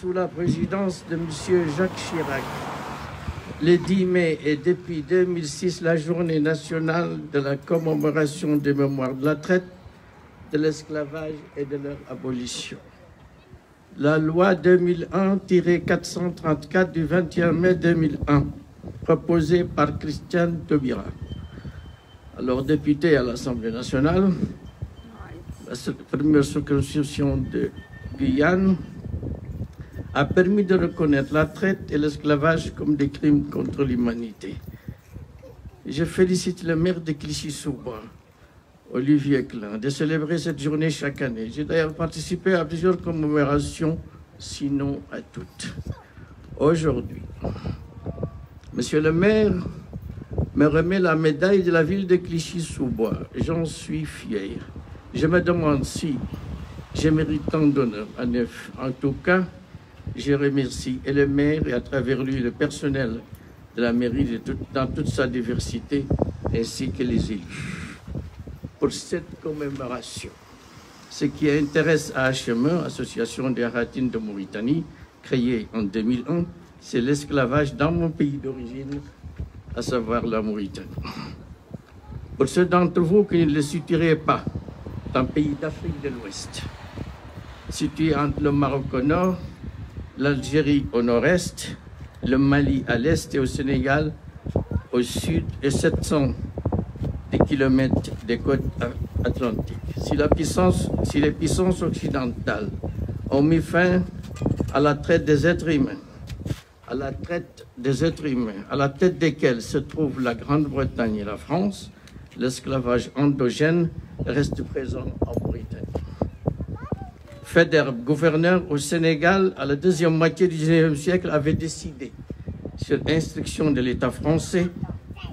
sous la présidence de M. Jacques Chirac, le 10 mai et depuis 2006 la journée nationale de la commémoration des mémoires de la traite, de l'esclavage et de leur abolition. La loi 2001-434 du 21 mai 2001, proposée par Christiane Taubira, alors députée à l'Assemblée nationale, la première circonscription de Guyane, a permis de reconnaître la traite et l'esclavage comme des crimes contre l'humanité. Je félicite le maire de Clichy-sous-Bois, Olivier Klein, de célébrer cette journée chaque année. J'ai d'ailleurs participé à plusieurs commémorations, sinon à toutes. Aujourd'hui, Monsieur le maire me remet la médaille de la ville de Clichy-sous-Bois. J'en suis fier. Je me demande si je mérite tant d'honneur. En tout cas, je remercie et le maire et à travers lui le personnel de la mairie dans toute sa diversité, ainsi que les élus, pour cette commémoration. Ce qui intéresse AHME, Association des Haratines de Mauritanie, créée en 2001, c'est l'esclavage dans mon pays d'origine, à savoir la Mauritanie. Pour ceux d'entre vous qui ne le situeraient pas, c'est un pays d'Afrique de l'Ouest, situé entre le Maroc au nord, l'Algérie au nord-est, le Mali à l'est et au Sénégal au sud et 700 kilomètres des côtes atlantiques. Si les puissances occidentales ont mis fin à la traite des êtres humains, à la tête desquels se trouvent la Grande-Bretagne et la France, l'esclavage endogène reste présent en Mauritanie. Faidherbe, gouverneur au Sénégal à la deuxième moitié du XIXe siècle, avait décidé, sur instruction de l'État français,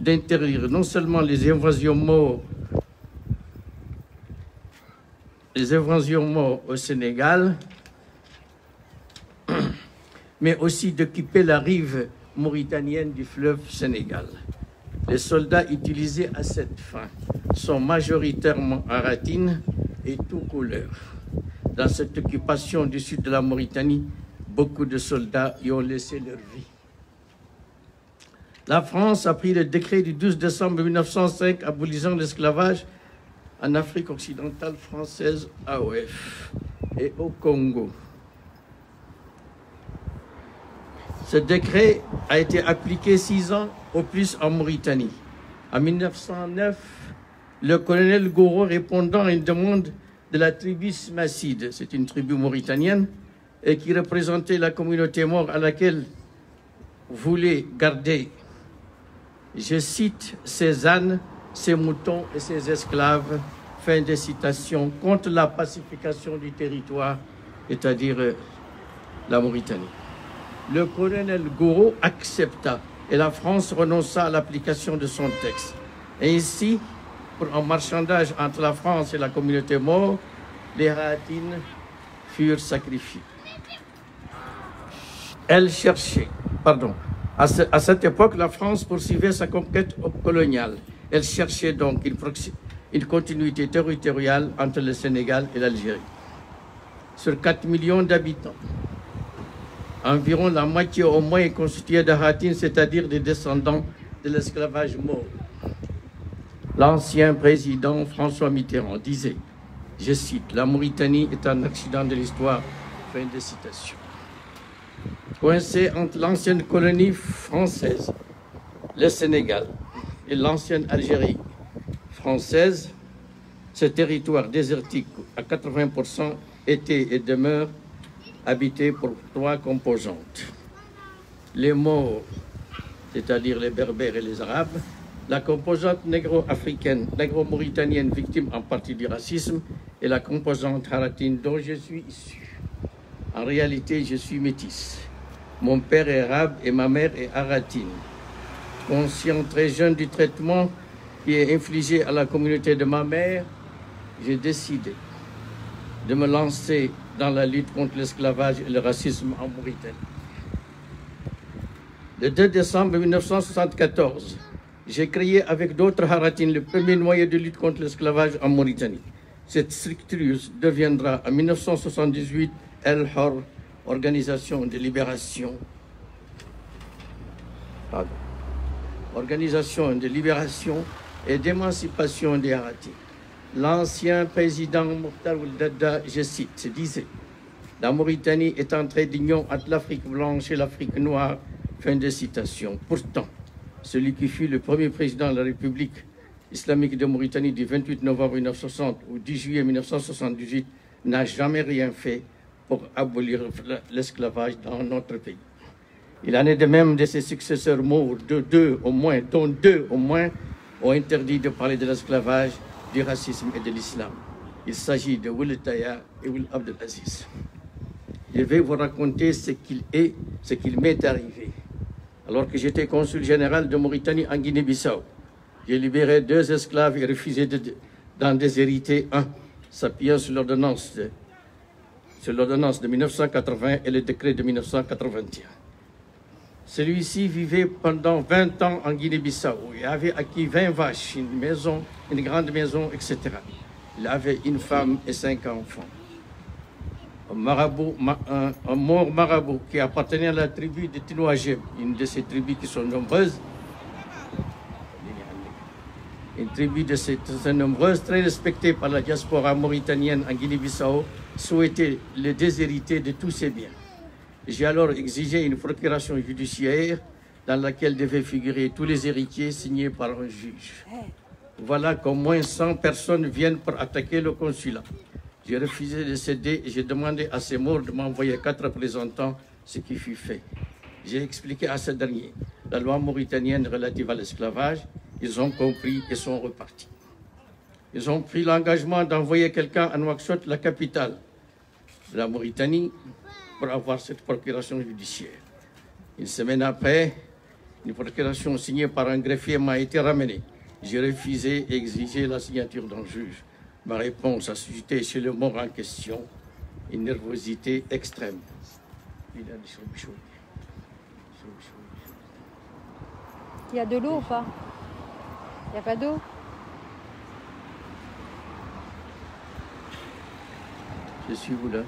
d'interdire non seulement les invasions morts au Sénégal, mais aussi d'occuper la rive mauritanienne du fleuve Sénégal. Les soldats utilisés à cette fin sont majoritairement haratines et tout couleur. Dans cette occupation du sud de la Mauritanie, beaucoup de soldats y ont laissé leur vie. La France a pris le décret du 12 décembre 1905 abolissant l'esclavage en Afrique occidentale française, AOF, et au Congo. Ce décret a été appliqué 6 ans au plus en Mauritanie. En 1909, le colonel Gouraud, répondant à une demande de la tribu Smasside, c'est une tribu mauritanienne, et qui représentait la communauté maure à laquelle voulait garder, je cite, ses ânes, ses moutons et ses esclaves, fin de citation, contre la pacification du territoire, c'est-à-dire la Mauritanie. Le colonel Gouraud accepta et la France renonça à l'application de son texte. Et ainsi, pour un marchandage entre la France et la communauté maure, les Haratines furent sacrifiés. À cette époque, la France poursuivait sa conquête coloniale. Elle cherchait donc une continuité territoriale entre le Sénégal et l'Algérie. Sur 4 millions d'habitants, environ la moitié au moins est constituée de Haratines, c'est-à-dire des descendants de l'esclavage maure. L'ancien président François Mitterrand disait, je cite, « La Mauritanie est un accident de l'histoire », fin de citation. Coincé entre l'ancienne colonie française, le Sénégal, et l'ancienne Algérie française, ce territoire désertique à 80% était et demeure habité pour 3 composantes. Les Maures, c'est-à-dire les Berbères et les Arabes, la composante négro-africaine, négro-mauritanienne, victime en partie du racisme, et la composante haratine dont je suis issu. En réalité, je suis métisse. Mon père est arabe et ma mère est haratine. Conscient très jeune du traitement qui est infligé à la communauté de ma mère, j'ai décidé de me lancer dans la lutte contre l'esclavage et le racisme en Mauritanie. Le 2 décembre 1974, j'ai créé avec d'autres haratines le premier noyau de lutte contre l'esclavage en Mauritanie. Cette structure deviendra en 1978 El Hor Organisation de libération et d'émancipation des Haratis. L'ancien président Mokhtar Ould Daddah, je cite, disait « La Mauritanie est entrée d'union entre l'Afrique blanche et l'Afrique noire ». Fin de citation. Pourtant, celui qui fut le premier président de la République islamique de Mauritanie du 28 novembre 1960 au 10 juillet 1978 n'a jamais rien fait pour abolir l'esclavage dans notre pays. Il en est de même de ses successeurs morts, dont deux au moins ont interdit de parler de l'esclavage, du racisme et de l'islam. Il s'agit de Ould Taya et Ould Abdelaziz. Je vais vous raconter ce qu'il m'est arrivé. Alors que j'étais consul général de Mauritanie en Guinée-Bissau, j'ai libéré 2 esclaves et refusé d'en déshériter un, s'appuyant sur l'ordonnance de 1980 et le décret de 1981. Celui-ci vivait pendant 20 ans en Guinée-Bissau et avait acquis 20 vaches, une grande maison, etc. Il avait une femme et 5 enfants. Un mort marabout qui appartenait à la tribu de Tinouagem, une de ces tribus qui sont nombreuses, très respectée par la diaspora mauritanienne en Guinée-Bissau, souhaitait le déshériter de tous ses biens. J'ai alors exigé une procuration judiciaire dans laquelle devaient figurer tous les héritiers signés par un juge. Voilà qu'au moins 100 personnes viennent pour attaquer le consulat. J'ai refusé de céder et j'ai demandé à ces morts de m'envoyer 4 représentants, ce qui fut fait. J'ai expliqué à ces derniers la loi mauritanienne relative à l'esclavage. Ils ont compris et sont repartis. Ils ont pris l'engagement d'envoyer quelqu'un à Nouakchott, la capitale de la Mauritanie, pour avoir cette procuration judiciaire. Une semaine après, une procuration signée par un greffier m'a été ramenée. J'ai refusé et exigé la signature d'un juge. Ma réponse a suscité chez le mort en question une nervosité extrême. Il y a de l'eau ou pas? Il n'y a pas d'eau? Je suis où là?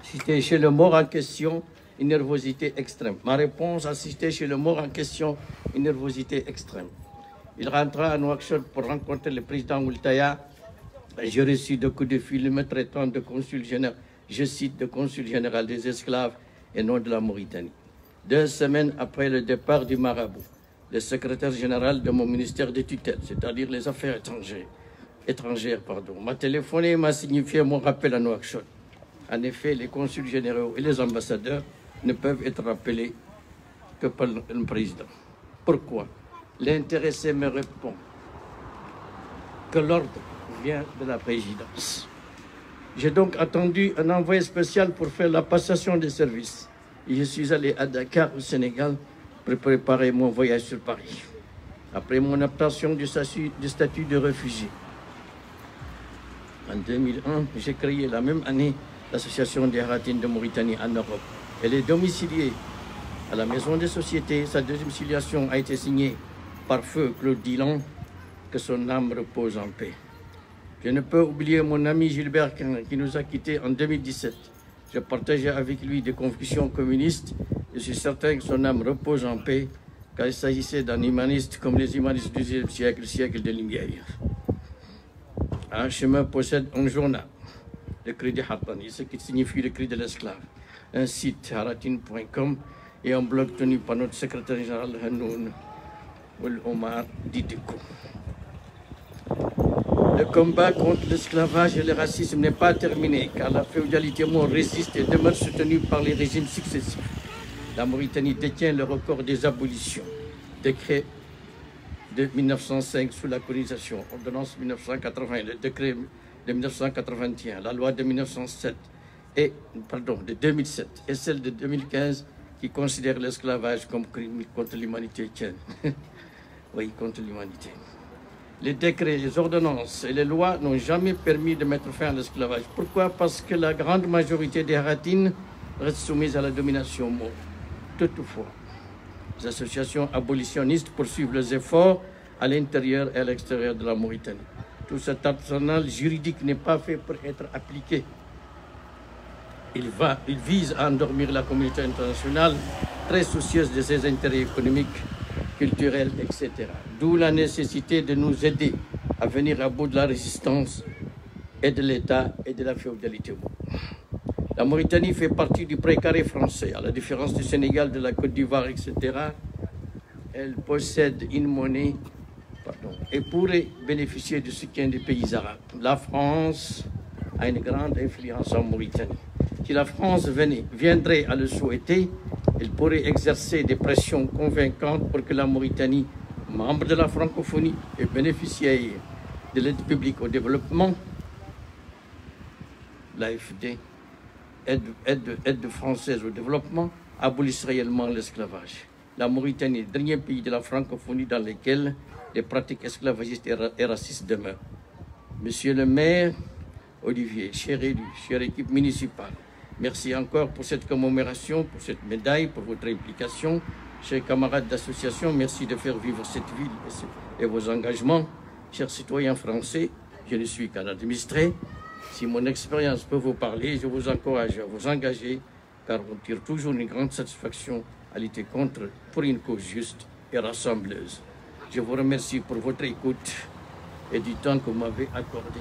C'était chez le mort en question une nervosité extrême. Ma réponse a suscité chez le mort en question une nervosité extrême. Il rentra à Nouakchott pour rencontrer le président Ould Taya. J'ai reçu 2 coups de fil me traitant de consul général, je cite, de consul général des esclaves et non de la Mauritanie. 2 semaines après le départ du marabout, le secrétaire général de mon ministère de tutelle, c'est-à-dire les affaires étrangères, m'a téléphoné et m'a signifié mon rappel à Nouakchott. En effet, les consuls généraux et les ambassadeurs ne peuvent être rappelés que par le président. Pourquoi? L'intéressé me répond que l'ordre vient de la présidence. J'ai donc attendu un envoyé spécial pour faire la passation des services. Et je suis allé à Dakar, au Sénégal, pour préparer mon voyage sur Paris. Après mon obtention du statut de réfugié, en 2001, j'ai créé la même année l'Association des Haratis de Mauritanie en Europe. Elle est domiciliée à la Maison des Sociétés. Sa domiciliation a été signée par feu Claude Dillon, que son âme repose en paix. Je ne peux oublier mon ami Gilbert qui nous a quittés en 2017. Je partageais avec lui des convictions communistes. Je suis certain que son âme repose en paix, car il s'agissait d'un humaniste comme les humanistes du XIe siècle, siècle de lumière. Un chemin possède un journal, le cri de Hartani, ce qui signifie le cri de l'esclave, un site haratin.com et un blog tenu par notre secrétaire général Hanoun Ould Omar Didiko. Le combat contre l'esclavage et le racisme n'est pas terminé, car la féodalité maure résiste et demeure soutenue par les régimes successifs. La Mauritanie détient le record des abolitions. Décret de 1905 sous la colonisation, ordonnance 1980, le décret de 1981, la loi de 2007 et celle de 2015 qui considère l'esclavage comme crime contre l'humanité. Oui, contre l'humanité. Les décrets, les ordonnances et les lois n'ont jamais permis de mettre fin à l'esclavage. Pourquoi? Parce que la grande majorité des Haratines restent soumises à la domination maure. Toutefois, les associations abolitionnistes poursuivent leurs efforts à l'intérieur et à l'extérieur de la Mauritanie. Tout cet arsenal juridique n'est pas fait pour être appliqué. Il vise à endormir la communauté internationale, très soucieuse de ses intérêts économiques, culturels, etc. D'où la nécessité de nous aider à venir à bout de la résistance et de l'État et de la féodalité. La Mauritanie fait partie du précaré français, à la différence du Sénégal, de la Côte d'Ivoire, etc. Elle possède une monnaie et pourrait bénéficier du soutien des pays arabes. La France a une grande influence en Mauritanie. Si la France viendrait à le souhaiter, elle pourrait exercer des pressions convaincantes pour que la Mauritanie, membre de la francophonie et bénéficiaire de l'aide publique au développement, l'AFD, aide française au développement, abolisse réellement l'esclavage. La Mauritanie est le dernier pays de la francophonie dans lequel les pratiques esclavagistes et racistes demeurent. Monsieur le maire Olivier, cher élu, chère équipe municipale, merci encore pour cette commémoration, pour cette médaille, pour votre implication. Chers camarades d'association, merci de faire vivre cette ville et vos engagements. Chers citoyens français, je ne suis qu'un administré. Si mon expérience peut vous parler, je vous encourage à vous engager, car on tire toujours une grande satisfaction à lutter pour une cause juste et rassembleuse. Je vous remercie pour votre écoute et du temps que vous m'avez accordé.